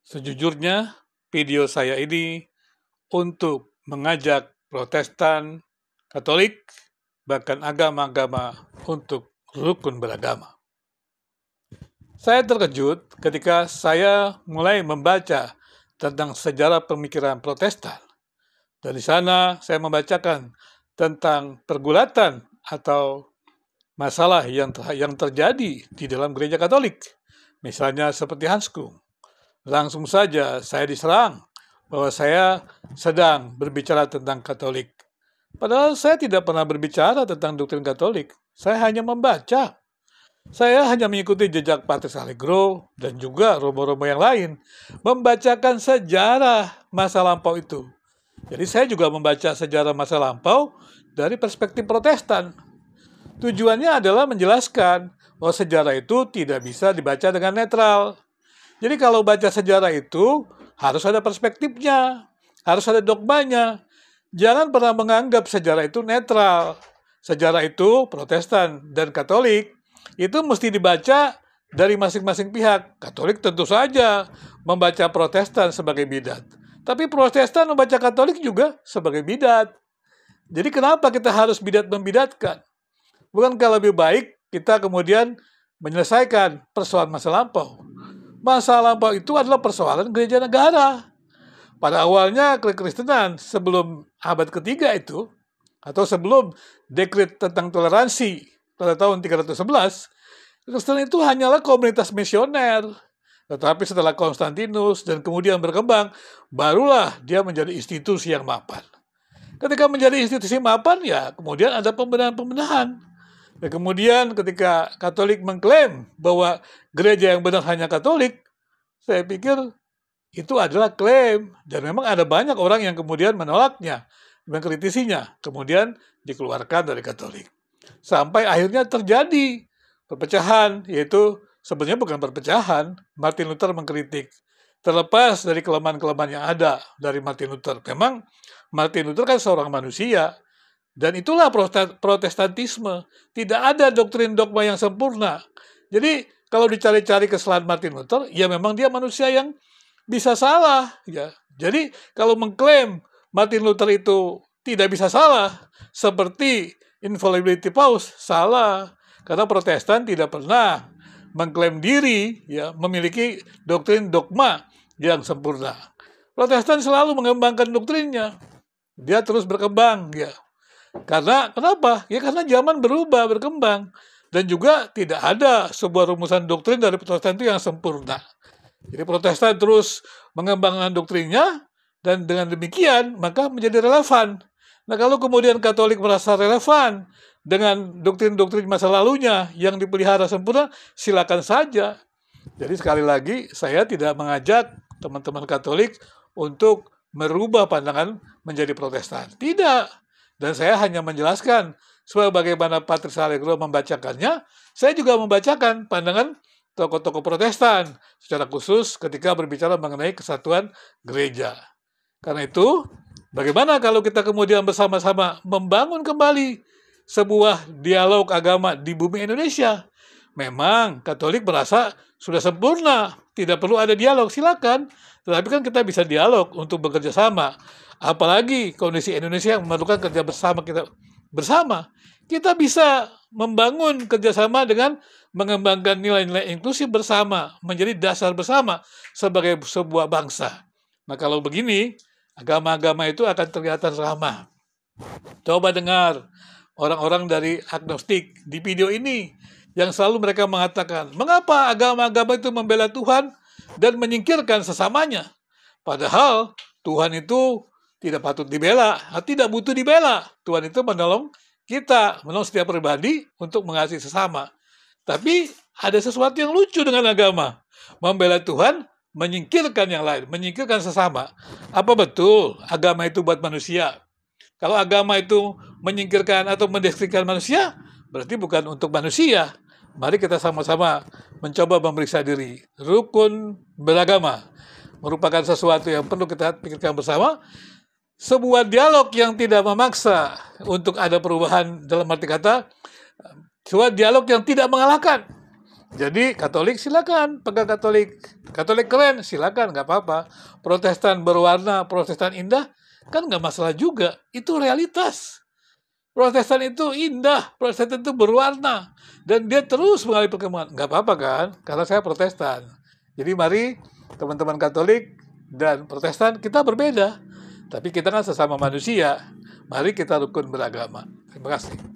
Sejujurnya, video saya ini untuk mengajak Protestan, Katolik, bahkan agama-agama untuk rukun beragama. Saya terkejut ketika saya mulai membaca tentang sejarah pemikiran Protestan. Dan di sana saya membacakan tentang pergulatan atau masalah yang terjadi di dalam gereja Katolik. Misalnya seperti Hanskung. Langsung saja saya diserang bahwa saya sedang berbicara tentang Katolik. Padahal saya tidak pernah berbicara tentang doktrin Katolik. Saya hanya membaca. Saya hanya mengikuti jejak Patrice Allegro dan juga romo-romo yang lain, membacakan sejarah masa lampau itu. Jadi saya juga membaca sejarah masa lampau dari perspektif Protestan. Tujuannya adalah menjelaskan bahwa sejarah itu tidak bisa dibaca dengan netral. Jadi kalau baca sejarah itu harus ada perspektifnya, harus ada dogmanya. Jangan pernah menganggap sejarah itu netral. Sejarah itu Protestan dan Katolik itu mesti dibaca dari masing-masing pihak. Katolik tentu saja membaca Protestan sebagai bidat. Tapi Protestan membaca Katolik juga sebagai bidat. Jadi kenapa kita harus bidat-membidatkan? Bukankah lebih baik kita kemudian menyelesaikan persoalan masa lampau? Masa lampau itu adalah persoalan gereja negara. Pada awalnya kekristenan sebelum abad ketiga itu, atau sebelum dekret tentang toleransi pada tahun 311, Kristen itu hanyalah komunitas misioner. Tetapi setelah Konstantinus dan kemudian berkembang, barulah dia menjadi institusi yang mapan. Ketika menjadi institusi mapan, ya kemudian ada pembenahan-pembenahan. Dan kemudian ketika Katolik mengklaim bahwa gereja yang benar hanya Katolik, saya pikir itu adalah klaim. Dan memang ada banyak orang yang kemudian menolaknya, mengkritisinya, kemudian dikeluarkan dari Katolik. Sampai akhirnya terjadi perpecahan, yaitu sebenarnya bukan perpecahan, Martin Luther mengkritik. Terlepas dari kelemahan-kelemahan yang ada dari Martin Luther. Memang Martin Luther kan seorang manusia, dan itulah Protestantisme. Tidak ada doktrin dogma yang sempurna. Jadi kalau dicari-cari kesalahan Martin Luther, ya memang dia manusia yang bisa salah. Ya. Jadi kalau mengklaim Martin Luther itu tidak bisa salah, seperti infallibility Paus, salah. Karena Protestan tidak pernah mengklaim diri ya memiliki doktrin dogma yang sempurna. Protestan selalu mengembangkan doktrinnya. Dia terus berkembang ya. Karena kenapa? Ya karena zaman berubah, berkembang. Dan juga tidak ada sebuah rumusan doktrin dari Protestan itu yang sempurna. Jadi Protestan terus mengembangkan doktrinnya, dan dengan demikian maka menjadi relevan. Nah kalau kemudian Katolik merasa relevan dengan doktrin-doktrin masa lalunya yang dipelihara sempurna, silakan saja. Jadi sekali lagi saya tidak mengajak teman-teman Katolik untuk merubah pandangan menjadi Protestan. Tidak. Dan saya hanya menjelaskan sebagaimana Patrice Allegro membacakannya, saya juga membacakan pandangan tokoh-tokoh Protestan, secara khusus ketika berbicara mengenai kesatuan gereja. Karena itu, bagaimana kalau kita kemudian bersama-sama membangun kembali sebuah dialog agama di bumi Indonesia? Memang Katolik merasa sudah sempurna, tidak perlu ada dialog, silakan. Tetapi kan kita bisa dialog untuk bekerja sama. Apalagi kondisi Indonesia yang memerlukan kerja bersama kita bersama. Kita bisa membangun kerjasama dengan mengembangkan nilai-nilai inklusif bersama, menjadi dasar bersama sebagai sebuah bangsa. Nah kalau begini, agama-agama itu akan kelihatan ramah. Coba dengar orang-orang dari agnostik di video ini, yang selalu mereka mengatakan, mengapa agama-agama itu membela Tuhan dan menyingkirkan sesamanya? Padahal Tuhan itu tidak patut dibela, tidak butuh dibela. Tuhan itu menolong kita, menolong setiap pribadi untuk mengasihi sesama. Tapi ada sesuatu yang lucu dengan agama. Membela Tuhan, menyingkirkan yang lain, menyingkirkan sesama. Apa betul agama itu buat manusia? Kalau agama itu menyingkirkan atau mendeskripsikan manusia, berarti bukan untuk manusia. Mari kita sama-sama mencoba memeriksa diri. Rukun beragama merupakan sesuatu yang perlu kita pikirkan bersama. Sebuah dialog yang tidak memaksa untuk ada perubahan dalam arti kata, sebuah dialog yang tidak mengalahkan. Jadi Katolik silakan, pegang Katolik. Katolik keren, silakan, nggak apa-apa. Protestan berwarna, Protestan indah, kan nggak masalah juga. Itu realitas. Protestan itu indah, Protestan itu berwarna. Dan dia terus mengalami perkembangan. Nggak apa-apa kan, karena saya Protestan. Jadi mari teman-teman Katolik dan Protestan, kita berbeda. Tapi kita kan sesama manusia. Mari kita rukun beragama. Terima kasih.